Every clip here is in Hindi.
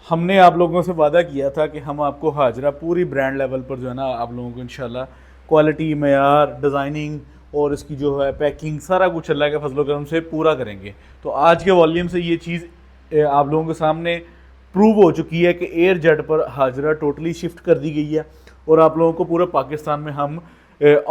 हमने आप लोगों से वादा किया था कि हम आपको हाजरा पूरी ब्रांड लेवल पर जो है ना आप लोगों को इंशाल्लाह क्वालिटी, मयार, डिज़ाइनिंग और इसकी जो है पैकिंग सारा कुछ अल्लाह के फजल करम से पूरा करेंगे। तो आज के वॉल्यूम से ये चीज़ आप लोगों के सामने प्रूव हो चुकी है कि एयर जेट पर हाजरा टोटली शिफ्ट कर दी गई है और आप लोगों को पूरे पाकिस्तान में हम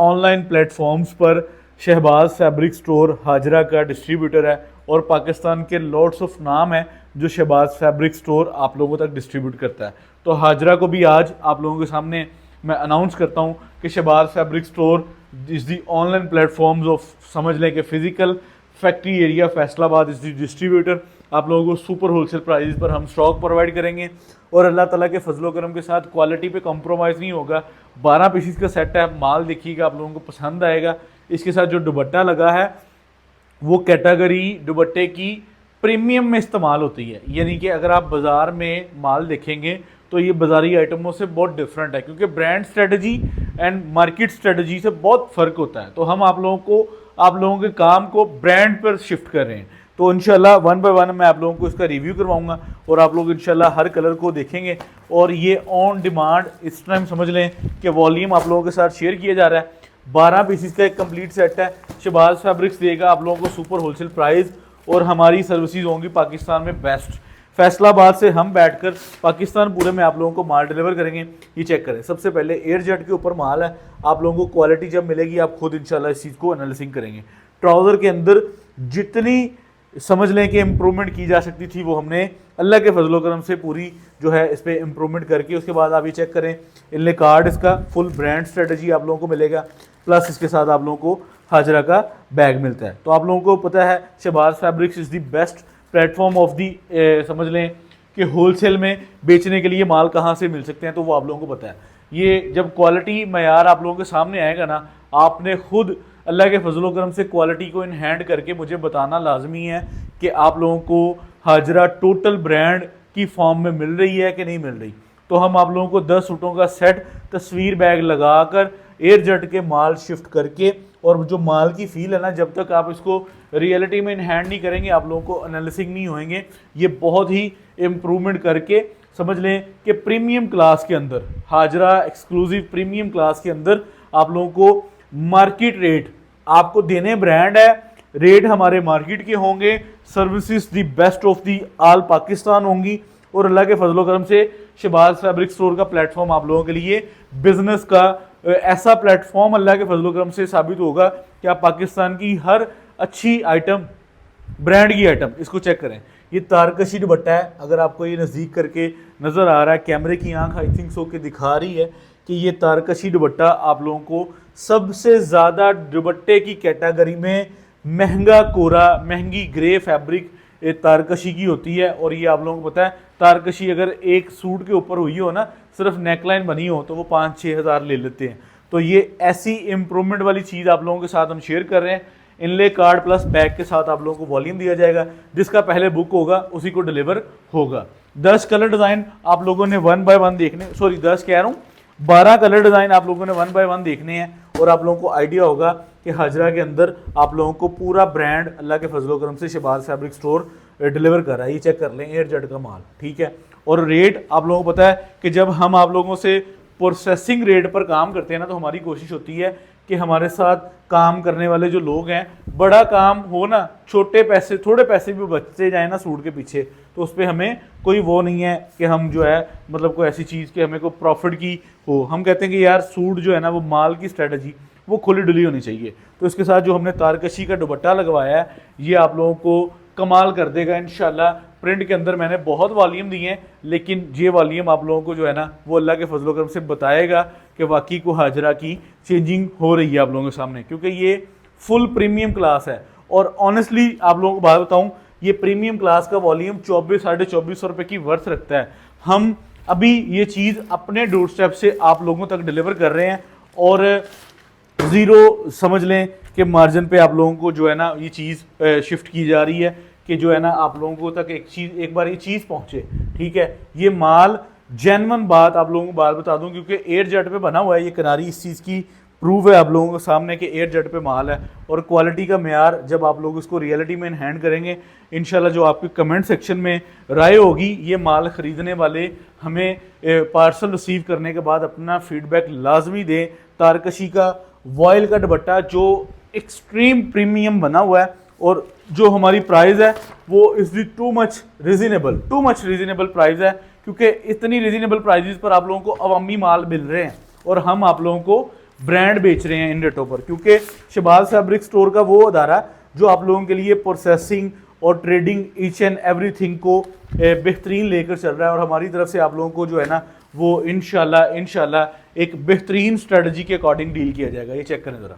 ऑनलाइन प्लेटफॉर्म्स पर शहबाज फैब्रिक स्टोर हाजरा का डिस्ट्रीब्यूटर है और पाकिस्तान के लॉट्स ऑफ नाम है जो शहबाज फैब्रिक स्टोर आप लोगों तक डिस्ट्रीब्यूट करता है। तो हाजरा को भी आज आप लोगों के सामने मैं अनाउंस करता हूँ कि Shahbaz fabric store is the online platforms of, समझ लें कि physical factory area Faisalabad is the distributor. आप लोगों को सुपर होलसेल प्राइस पर हम स्टॉक प्रोवाइड करेंगे और अल्लाह ताला के फजलो करम के साथ क्वालिटी पे कॉम्प्रोमाइज़ नहीं होगा। 12 पीसीस का सेट है, माल देखिएगा, आप लोगों को पसंद आएगा। इसके साथ जो दुपट्टा लगा है वो कैटेगरी दुपट्टे की प्रीमियम में इस्तेमाल होती है, यानी कि अगर आप बाज़ार में माल देखेंगे तो ये बाज़ारी आइटमों से बहुत डिफरेंट है क्योंकि brand strategy and market strategy से बहुत फ़र्क होता है। तो हम आप लोगों के काम को ब्रांड पर शिफ्ट कर रहे हैं। तो इंशाल्लाह वन बाय वन मैं आप लोगों को इसका रिव्यू करवाऊंगा और आप लोग इंशाल्लाह हर कलर को देखेंगे और ये ऑन डिमांड इस टाइम समझ लें कि वॉल्यूम आप लोगों के साथ शेयर किया जा रहा है। 12 पीसीस का एक कंप्लीट सेट है। शहबाज फैब्रिक्स देगा आप लोगों को सुपर होलसेल प्राइस और हमारी सर्विसेज होंगी पाकिस्तान में बेस्ट। फैसलाबाद से हम बैठकर पाकिस्तान पूरे में आप लोगों को माल डिलीवर करेंगे। ये चेक करें, सबसे पहले एयर जेट के ऊपर माल है। आप लोगों को क्वालिटी जब मिलेगी आप खुद इंशाल्लाह इस चीज़ को एनालिसिंग करेंगे। ट्राउज़र के अंदर जितनी समझ लें कि इम्प्रूवमेंट की जा सकती थी वो हमने अल्लाह के फजलो करम से पूरी जो है इस पर इम्प्रूवमेंट करके उसके बाद आप ये चेक करें इनले कार्ड, इसका फुल ब्रांड स्ट्रेटजी आप लोगों को मिलेगा, प्लस इसके साथ आप लोगों को हाजरा का बैग मिलता है। तो आप लोगों को पता है Shahbaz fabrics is the best platform of the, समझ लें कि होलसेल में बेचने के लिए माल कहाँ से मिल सकते हैं, तो वो आप लोगों को पता है। ये जब क्वालिटी मयार आप लोगों के सामने आएगा ना, आपने खुद अल्लाह के फजलो करम से क्वालिटी को इन हैंड करके मुझे बताना लाजमी है कि आप लोगों को हाजरा टोटल ब्रांड की फॉर्म में मिल रही है कि नहीं मिल रही। तो हम आप लोगों को 10 सूटों का सेट तस्वीर बैग लगाकर एयर जेट के माल शिफ्ट करके, और जो माल की फील है ना, जब तक आप इसको रियलिटी में इन हैंड नहीं करेंगे आप लोगों को एनालिसिंग नहीं होएंगे। ये बहुत ही इम्प्रूवमेंट करके समझ लें कि प्रीमियम क्लास के अंदर, हाजरा एक्सक्लूसिव प्रीमियम क्लास के अंदर आप लोगों को मार्केट रेट आपको देने ब्रांड है, रेट हमारे मार्केट के होंगे, services the best of the all Pakistan होंगी और अल्लाह के फजलो करम से शहबाज फैब्रिक स्टोर का प्लेटफॉर्म आप लोगों के लिए बिजनेस का ऐसा प्लेटफॉर्म अल्लाह के फजलो करम से साबित होगा कि आप पाकिस्तान की हर अच्छी आइटम, ब्रांड की आइटम, इसको चेक करें। ये तारकशी दुपट्टा है, अगर आपको ये नज़दीक करके नज़र आ रहा है, कैमरे की आंख आई थिंक सो के दिखा रही है कि ये तारकशी दुपट्टा आप लोगों को सबसे ज़्यादा दुपट्टे की कैटेगरी में महंगा कोरा, महंगी ग्रे फैब्रिक तारकशी की होती है। और ये आप लोगों को पता है तारकशी अगर एक सूट के ऊपर हुई हो ना, सिर्फ नेकलाइन बनी हो, तो वो 5-6 हज़ार ले लेते हैं। तो ये ऐसी इम्प्रूवमेंट वाली चीज़ आप लोगों के साथ हम शेयर कर रहे हैं। इनले कार्ड प्लस बैग के साथ आप लोगों को वॉल्यूम दिया जाएगा, जिसका पहले बुक होगा उसी को डिलीवर होगा। 10 कलर डिज़ाइन आप लोगों ने 1 बाय 1 देखने, 10 कह रहा हूँ, 12 कलर डिज़ाइन आप लोगों ने 1 बाय 1 देखने हैं और आप लोगों को आइडिया होगा कि हाजरा के अंदर आप लोगों को पूरा ब्रांड अल्लाह के फजलो करम से शहबाज फैब्रिक स्टोर डिलीवर कर रहा है। ये चेक कर लें, एयर जेट का माल, ठीक है। और रेट आप लोगों को पता है कि जब हम आप लोगों से प्रोसेसिंग रेट पर काम करते हैं ना, तो हमारी कोशिश होती है कि हमारे साथ काम करने वाले जो लोग हैं, बड़ा काम हो ना, छोटे पैसे, थोड़े पैसे भी बचते जाए ना सूट के पीछे, तो उस पर हमें कोई वो नहीं है कि हम जो है मतलब कोई ऐसी चीज़ कि हमें कोई प्रॉफिट की हो। हम कहते हैं कि यार सूट जो है ना, वो माल की स्ट्रेटजी वो खुली डुली होनी चाहिए। तो इसके साथ जो हमने तारकशी का दुपट्टा लगवाया है, ये आप लोगों को कमाल कर देगा इंशाल्लाह। प्रिंट के अंदर मैंने बहुत वॉल्यूम दिए हैं, लेकिन ये वॉल्यूम आप लोगों को जो है ना, वो अल्लाह के फजलो करम से बताएगा कि वाकई को हाजरा की चेंजिंग हो रही है आप लोगों के सामने, क्योंकि ये फुल प्रीमियम क्लास है। और ऑनेस्टली आप लोगों को बात बताऊं, ये प्रीमियम क्लास का वॉल्यूम 2400-2450 रुपये की वर्थ रखता है। हम अभी ये चीज़ अपने डोर स्टेप से आप लोगों तक डिलीवर कर रहे हैं और ज़ीरो समझ लें कि मार्जिन पे आप लोगों को जो है ना ये चीज़ शिफ्ट की जा रही है कि जो है ना आप लोगों को तक एक बार ये चीज़ पहुंचे, ठीक है। ये माल जेन्युइन बात आप लोगों को बात बता दूं, क्योंकि एयर जेट पे बना हुआ है, ये किनारी इस चीज़ की प्रूव है आप लोगों के सामने कि एयर जेट पे माल है। और क्वालिटी का मेयार जब आप लोग इसको रियलिटी में इन हैंड करेंगे, इंशाल्लाह जो आपके कमेंट सेक्शन में राय होगी, ये माल ख़रीदने वाले हमें पार्सल रिसीव करने के बाद अपना फीडबैक लाजमी दें। तारकशी का वॉयल का दुपट्टा जो एक्सट्रीम प्रीमियम बना हुआ है, और जो हमारी प्राइस है वो is too much reasonable price है, क्योंकि इतनी रीजनेबल प्राइजेस पर आप लोगों को अवामी माल मिल रहे हैं और हम आप लोगों को ब्रांड बेच रहे हैं इन रेटों पर। क्योंकि शहबाज फैब्रिक स्टोर का वो अदारा जो आप लोगों के लिए प्रोसेसिंग और ट्रेडिंग ईच एंड एवरीथिंग को बेहतरीन लेकर चल रहा है, और हमारी तरफ से आप लोगों को जो है ना वो इंशाल्लाह एक बेहतरीन स्ट्रेटजी के अकॉर्डिंग डील किया जाएगा। ये चेक करें ज़रा,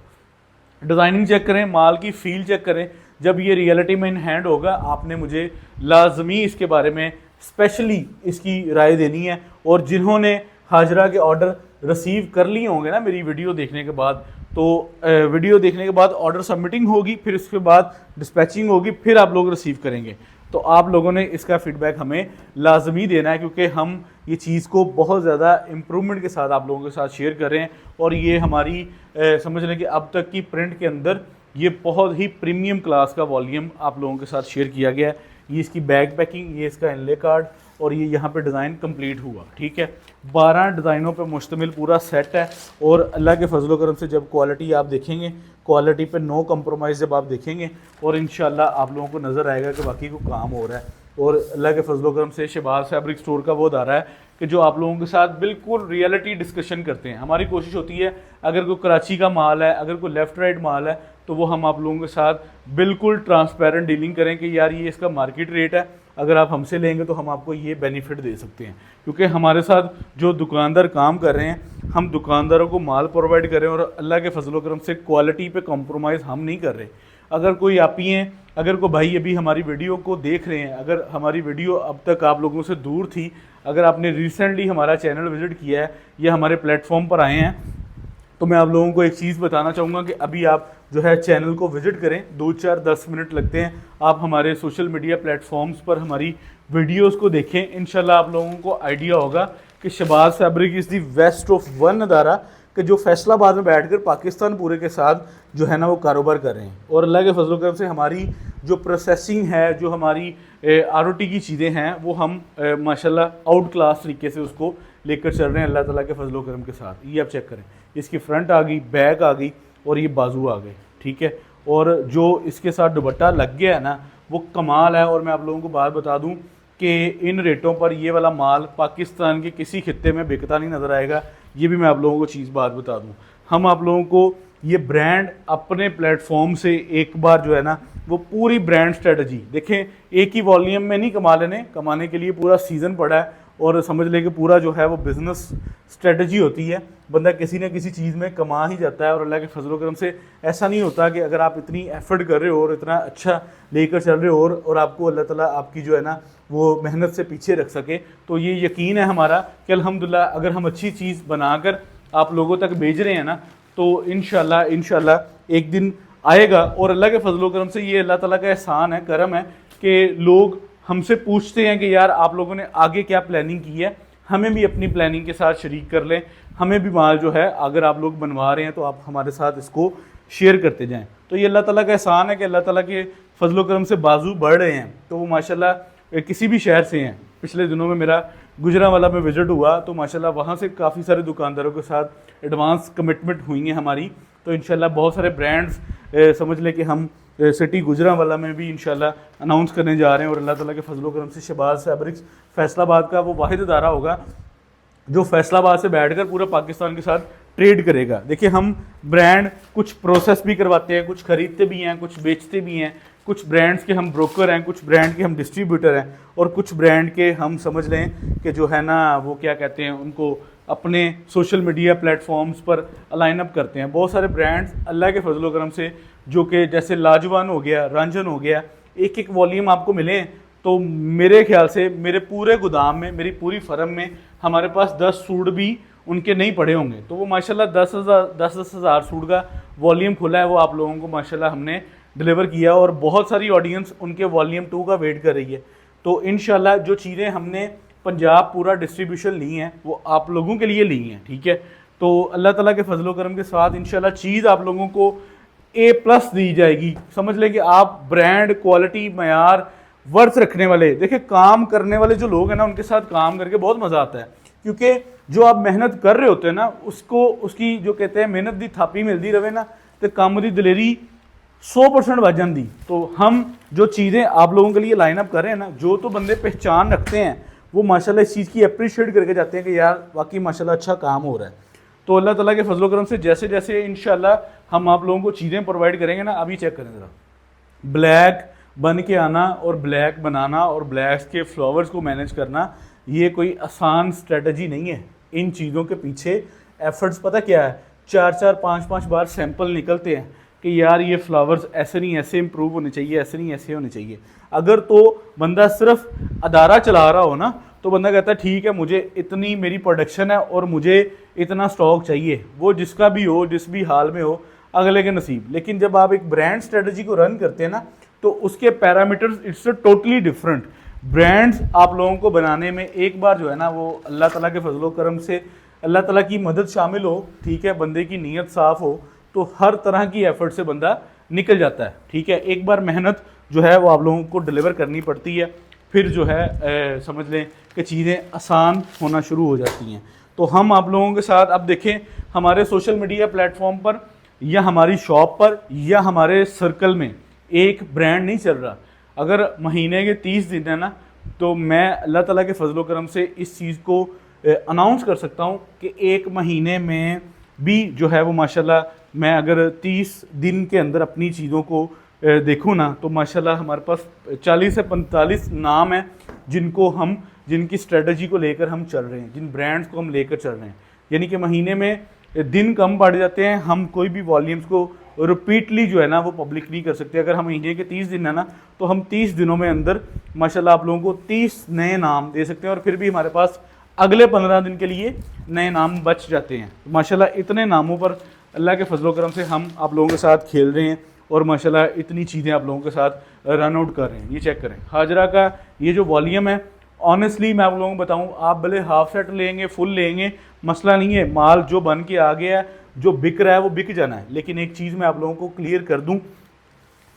डिज़ाइनिंग चेक करें, माल की फील चेक करें। जब ये रियलिटी में इन हैंड होगा, आपने मुझे लाजमी इसके बारे में स्पेशली इसकी राय देनी है। और जिन्होंने हाजरा के ऑर्डर रिसीव कर लिए होंगे ना मेरी वीडियो देखने के बाद, तो वीडियो देखने के बाद ऑर्डर सबमिटिंग होगी, फिर उसके बाद डिस्पैचिंग होगी, फिर आप लोग रिसीव करेंगे। तो आप लोगों ने इसका फीडबैक हमें लाजमी देना है, क्योंकि हम ये चीज़ को बहुत ज़्यादा इम्प्रूवमेंट के साथ आप लोगों के साथ शेयर कर रहे हैं। और ये हमारी समझ लें कि अब तक की प्रिंट के अंदर ये बहुत ही प्रीमियम क्लास का वॉल्यूम आप लोगों के साथ शेयर किया गया है। ये इसकी बैग पैकिंग, ये इसका इनले कार्ड, और ये यहाँ पे डिज़ाइन कंप्लीट हुआ। ठीक है, 12 डिज़ाइनों पे मुश्तमिल पूरा सेट है। और अल्लाह के फजल करम से जब क्वालिटी आप देखेंगे, क्वालिटी पे नो कंप्रोमाइज़ जब आप देखेंगे, और इंशाल्लाह आप लोगों को नज़र आएगा कि बाकी को काम हो रहा है। और अल्लाह के फजल करम से शहबाज फैब्रिक स्टोर का वो अदारा है कि जो आप लोगों के साथ बिल्कुल रियलिटी डिस्कशन करते हैं। हमारी कोशिश होती है अगर कोई कराची का माल है, अगर कोई लेफ़्ट राइट माल है, तो वो हम आप लोगों के साथ बिल्कुल ट्रांसपेरेंट डीलिंग करें कि यार ये इसका मार्केट रेट है, अगर आप हमसे लेंगे तो हम आपको ये बेनिफिट दे सकते हैं। क्योंकि हमारे साथ जो दुकानदार काम कर रहे हैं, हम दुकानदारों को माल प्रोवाइड कर रहे हैं, और अल्लाह के फजल करम से क्वालिटी पे कॉम्प्रोमाइज़ हम नहीं कर रहे। अगर कोई आप ही हैं, अगर कोई भाई अभी हमारी वीडियो को देख रहे हैं, अगर हमारी वीडियो अब तक आप लोगों से दूर थी, अगर आपने रिसेंटली हमारा चैनल विज़िट किया है या हमारे प्लेटफॉर्म पर आए हैं, तो मैं आप लोगों को एक चीज़ बताना चाहूँगा कि अभी आप जो है चैनल को विज़िट करें। 2-4-10 मिनट लगते हैं, आप हमारे सोशल मीडिया प्लेटफॉर्म्स पर हमारी वीडियोस को देखें। इंशाल्लाह आप लोगों को आइडिया होगा कि Shahbaz fabric is the best of one अदारा कि जो फैसलाबाद में बैठकर पाकिस्तान पूरे के साथ जो है ना वो कारोबार कर रहे हैं। और अल्लाह के फजल करम से हमारी जो प्रोसेसिंग है, जो हमारी ROT की चीज़ें हैं, वो हम माशाल्लाह आउट क्लास तरीके से उसको लेकर चल रहे हैं अल्लाह ताला के फजल करम के साथ। ये आप चेक करें, इसकी फ्रंट आ गई, बैक आ गई, और ये बाजू आ गए। ठीक है, और जो इसके साथ दुपट्टा लग गया है ना वो कमाल है। और मैं आप लोगों को बात बता दूं कि इन रेटों पर ये वाला माल पाकिस्तान के किसी खित्ते में बिकता नहीं नज़र आएगा। ये भी मैं आप लोगों को चीज़ बात बता दूं, हम आप लोगों को ये ब्रांड अपने प्लेटफॉर्म से एक बार जो है ना वो पूरी ब्रांड स्ट्रेटजी देखें। एक ही वॉल्यूम में नहीं कमा लेने, कमाने के लिए पूरा सीज़न पड़ा है। और समझ लें कि पूरा जो है वो बिज़नेस स्ट्रेटजी होती है, बंदा किसी न किसी चीज़ में कमा ही जाता है। और अल्लाह के फजल करम से ऐसा नहीं होता कि अगर आप इतनी एफर्ट कर रहे हो और इतना अच्छा लेकर चल रहे हो और आपको अल्लाह ताला आपकी जो है ना वो मेहनत से पीछे रख सके। तो ये यकीन है हमारा कि अल्हम्दुलिल्लाह अगर हम अच्छी चीज़ बनाकर आप लोगों तक भेज रहे हैं ना, तो इंशाल्लाह एक दिन आएगा। और अल्लाह के फजल करम से ये अल्लाह ताला का एहसान है, करम है कि लोग हमसे पूछते हैं कि यार आप लोगों ने आगे क्या प्लानिंग की है, हमें भी अपनी प्लानिंग के साथ शरीक कर लें, हमें भी माल जो है अगर आप लोग बनवा रहे हैं तो आप हमारे साथ इसको शेयर करते जाएं। तो ये अल्लाह ताला का एहसान है कि अल्लाह ताला के फजल करम से बाजू बढ़ रहे हैं। तो वो माशाल्लाह किसी भी शहर से हैं। पिछले दिनों में मेरा गुजरांवाला में विज़िट हुआ, तो माशाल्लाह वहाँ से काफ़ी सारे दुकानदारों के साथ एडवांस कमिटमेंट हुई हैं हमारी। तो इंशाल्लाह बहुत सारे ब्रांड्स समझ लें कि हम सिटी गुजरांवाला में भी इंशाल्लाह अनाउंस करने जा रहे हैं। और अल्लाह ताला के फजल करम से शहबाज फैब्रिक्स फैसलाबाद का वो वाहिद अदारा होगा जो फैसलाबाद से बैठकर पूरे पाकिस्तान के साथ ट्रेड करेगा। देखिए, हम ब्रांड कुछ प्रोसेस भी करवाते हैं, कुछ खरीदते भी हैं, कुछ बेचते भी हैं, कुछ ब्रांड्स के हम ब्रोकर हैं, कुछ ब्रांड के हम डिस्ट्रीब्यूटर हैं, और कुछ ब्रांड के हम समझ लें कि जो है ना वो क्या कहते हैं, उनको अपने सोशल मीडिया प्लेटफॉर्म्स पर अलाइन अप करते हैं। बहुत सारे ब्रांड्स अल्लाह के फजल करम से जो कि जैसे लाजवान हो गया, रंजन हो गया, एक एक वॉल्यूम आपको मिले, तो मेरे ख्याल से मेरे पूरे गोदाम में, मेरी पूरी फर्म में हमारे पास 10 सूट भी उनके नहीं पड़े होंगे। तो वो माशाल्लाह 10,000 सूट का वॉल्यूम खुला है, वो आप लोगों को माशाल्लाह हमने डिलीवर किया। और बहुत सारी ऑडियंस उनके वॉल्यूम 2 का वेट कर रही है। तो इंशाल्लाह जो चीज़ें हमने पंजाब पूरा डिस्ट्रीब्यूशन ली हैं वो आप लोगों के लिए ली हैं। ठीक है, तो अल्लाह ताला के फजलो करम के साथ इंशाल्लाह चीज़ आप लोगों को A+ दी जाएगी। समझ लें कि आप ब्रांड, क्वालिटी, मयार, वर्थ रखने वाले, देखिए काम करने वाले जो लोग हैं ना, उनके साथ काम करके बहुत मज़ा आता है, क्योंकि जो आप मेहनत कर रहे होते हैं ना, उसको उसकी जो कहते हैं मेहनत दी थापी मिलती रहे ना, तो काम दी दलेरी 100% बढ़ जाती। तो हम जो चीज़ें आप लोगों के लिए लाइन अप कर रहे हैं ना, जो तो बंदे पहचान रखते हैं वो माशाल्लाह इस चीज़ की अप्रिशिएट करके जाते हैं कि यार वाकई माशाल्लाह अच्छा काम हो रहा है। तो अल्लाह ताला के फजलो करम से जैसे जैसे इंशाल्लाह हम आप लोगों को चीज़ें प्रोवाइड करेंगे ना, अभी चेक करें ज़रा, ब्लैक बन के आना और ब्लैक बनाना और ब्लैक के फ्लावर्स को मैनेज करना, ये कोई आसान स्ट्रेटजी नहीं है। इन चीज़ों के पीछे एफर्ट्स पता क्या है, 4-4, 5-5 बार सैंपल निकलते हैं कि यार ये फ्लावर्स ऐसे नहीं ऐसे इंप्रूव होने चाहिए, ऐसे नहीं ऐसे होने चाहिए। अगर तो बंदा सिर्फ अदारा चला रहा हो ना, तो बंदा कहता है ठीक है मुझे इतनी मेरी प्रोडक्शन है और मुझे इतना स्टॉक चाहिए, वो जिसका भी हो, जिस भी हाल में हो, अगले के नसीब। लेकिन जब आप एक ब्रांड स्ट्रेटजी को रन करते हैं ना, तो उसके parameters it's totally different. Brands आप लोगों को बनाने में एक बार जो है ना, वो अल्लाह ताला के फजलो करम से अल्लाह ताला की मदद शामिल हो, ठीक है, बंदे की नीयत साफ़ हो, तो हर तरह की एफर्ट से बंदा निकल जाता है। ठीक है, एक बार मेहनत जो है वो आप लोगों को डिलीवर करनी पड़ती है, फिर जो है समझ लें कि चीज़ें आसान होना शुरू हो जाती हैं। तो हम आप लोगों के साथ अब देखें, हमारे सोशल मीडिया प्लेटफॉर्म पर या हमारी शॉप पर या हमारे सर्कल में एक ब्रांड नहीं चल रहा। अगर महीने के 30 दिन है ना, तो मैं अल्लाह ताला के फजलो करम से इस चीज़ को अनाउंस कर सकता हूँ कि एक महीने में भी जो है वो माशाल्लाह, मैं अगर 30 दिन के अंदर अपनी चीज़ों को देखूँ ना, तो माशाल्लाह हमारे पास 40 से 45 नाम हैं जिनकी स्ट्रेटजी को लेकर हम चल रहे हैं, जिन ब्रांड्स को हम लेकर चल रहे हैं। यानी कि महीने में दिन कम बढ़ जाते हैं, हम कोई भी वॉल्यूम्स को रिपीटली जो है ना वो पब्लिक नहीं कर सकते। अगर हम महीने के 30 दिन है ना, तो हम 30 दिनों में अंदर माशाल्लाह आप लोगों को 30 नए नाम दे सकते हैं, और फिर भी हमारे पास अगले 15 दिन के लिए नए नाम बच जाते हैं। तो माशाल्लाह इतने नामों पर अल्लाह के फजलो करम से हम आप लोगों के साथ खेल रहे हैं, और माशाल्लाह इतनी चीज़ें आप लोगों के साथ रन आउट कर रहे हैं। ये चेक करें, हाजरा का ये जो वॉल्यूम है, ऑनेस्टली मैं आप लोगों को बताऊं, आप भले हाफ सेट लेंगे, फुल लेंगे, मसला नहीं है, माल जो बन के आ गया है, जो बिक रहा है वो बिक जाना है। लेकिन एक चीज़ मैं आप लोगों को क्लियर कर दूं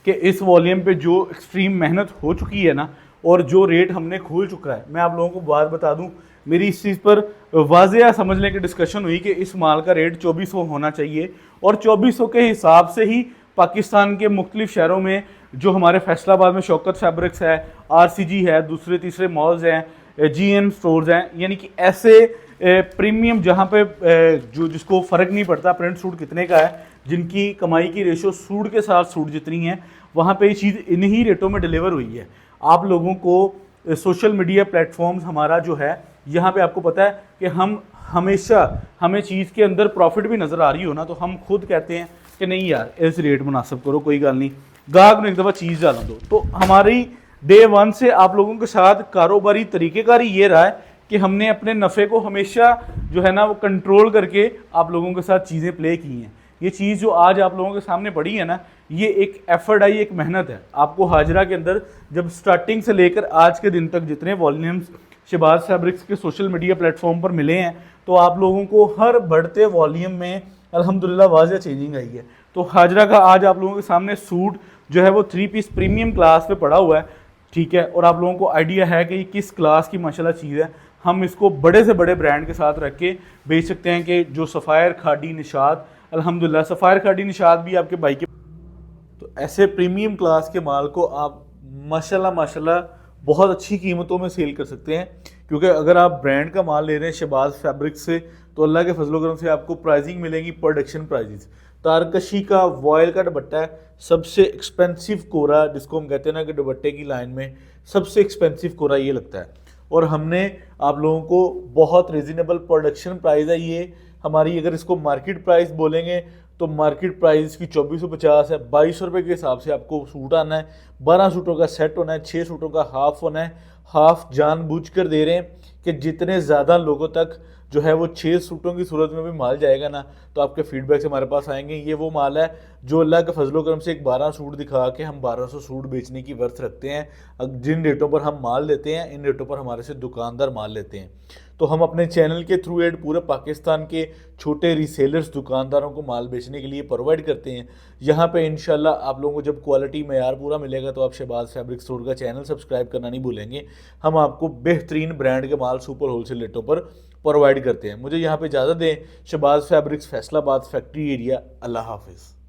कि इस वॉल्यूम पे जो एक्सट्रीम मेहनत हो चुकी है ना, और जो रेट हमने खोल चुका है, मैं आप लोगों को बात बता दूं, मेरी इस चीज़ पर वाज़ेह समझने की डिस्कशन हुई कि इस माल का रेट 2400 होना चाहिए, और 2400 के हिसाब से ही पाकिस्तान के मुख्तलिफ शहरों में, जो हमारे फैसलाबाद में शौकत फैब्रिक्स है, RCG है, दूसरे तीसरे मॉल्स हैं, GN स्टोर्स हैं, यानी कि ऐसे प्रीमियम जहाँ पे जो जिसको फ़र्क नहीं पड़ता प्रिंट सूट कितने का है, जिनकी कमाई की रेशो सूट के साथ सूट जितनी है, वहाँ पे ये चीज़ इन्हीं रेटों में डिलीवर हुई है। आप लोगों को सोशल मीडिया प्लेटफॉर्म्स हमारा जो है, यहाँ पे आपको पता है कि हम हमेशा, हमें चीज़ के अंदर प्रॉफिट भी नज़र आ रही हो ना, तो हम खुद कहते हैं कि नहीं यार इस रेट मुनासिब करो, कोई गल नहीं, गाहक ने एक दफ़ा चीज़ डाला दो। तो हमारी डे 1 से आप लोगों के साथ कारोबारी तरीक़ेकार ये रहा है कि हमने अपने नफ़े को हमेशा जो है ना वो कंट्रोल करके आप लोगों के साथ चीज़ें प्ले की हैं। ये चीज़ जो आज आप लोगों के सामने पड़ी है ना, ये एक एफर्ट है, ये एक मेहनत है। आपको हाजरा के अंदर जब स्टार्टिंग से लेकर आज के दिन तक जितने वॉल्यूम्स शहबाज फैब्रिक्स के सोशल मीडिया प्लेटफॉर्म पर मिले हैं, तो आप लोगों को हर बढ़ते वॉल्यूम में अल्हम्दुलिल्लाह वाज़ेह चेंजिंग आई है। तो हाजरा का आज आप लोगों के सामने सूट जो है वो 3 पीस प्रीमियम क्लास पे पड़ा हुआ है, ठीक है, और आप लोगों को आइडिया है कि ये किस क्लास की माशाल्लाह चीज़ है। हम इसको बड़े से बड़े ब्रांड के साथ रख के बेच सकते हैं, कि जो सफ़ायर खाड़ी निशात, अल्हम्दुलिल्लाह सफ़ायर खाड़ी निशात भी आपके भाई के, तो ऐसे प्रीमियम क्लास के माल को आप माशाल्लाह बहुत अच्छी कीमतों में सेल कर सकते हैं। क्योंकि अगर आप ब्रांड का माल ले रहे हैं शहबाज फैब्रिक्स से, तो अल्लाह के फजलो करम से आपको प्राइसिंग मिलेगी प्रोडक्शन प्राइजेस। तारकशी का वॉयल का दुपट्टा है, सबसे एक्सपेंसिव कोरा जिसको हम कहते हैं ना कि दुपट्टे की लाइन में सबसे एक्सपेंसिव कोरा ये लगता है, और हमने आप लोगों को बहुत रिजनेबल प्रोडक्शन प्राइस है ये हमारी। अगर इसको मार्केट प्राइस बोलेंगे तो मार्केट प्राइस की 2450 है। 2200 रुपये के हिसाब से आपको सूट आना है, 12 सूटों का सेट होना है, 6 सूटों का हाफ होना है। हाफ जानबूझकर दे रहे हैं कि जितने ज़्यादा लोगों तक जो है वो 6 सूटों की सूरत में भी माल जाएगा ना, तो आपके फीडबैक से हमारे पास आएंगे। ये वो माल है जो अल्लाह के फजलो करम से एक 12 सूट दिखा के हम 1200 सूट बेचने की वर्थ रखते हैं। जिन रेटों पर हम माल लेते हैं, इन रेटों पर हमारे से दुकानदार माल लेते हैं। तो हम अपने चैनल के थ्रू एड पूरे पाकिस्तान के छोटे रीसेलर्स दुकानदारों को माल बेचने के लिए प्रोवाइड करते हैं। यहाँ पे इंशाल्लाह आप लोगों को जब क्वालिटी मेयार पूरा मिलेगा तो आप शहबाज फैब्रिक स्टोर का चैनल सब्सक्राइब करना नहीं भूलेंगे। हम आपको बेहतरीन ब्रांड के माल सुपर होलसेल रेटों पर प्रोवाइड करते हैं। मुझे यहाँ पे इजाज़त दें। Shahbaz fabrics, Faisalabad factory area. अल्लाह हाफिज़।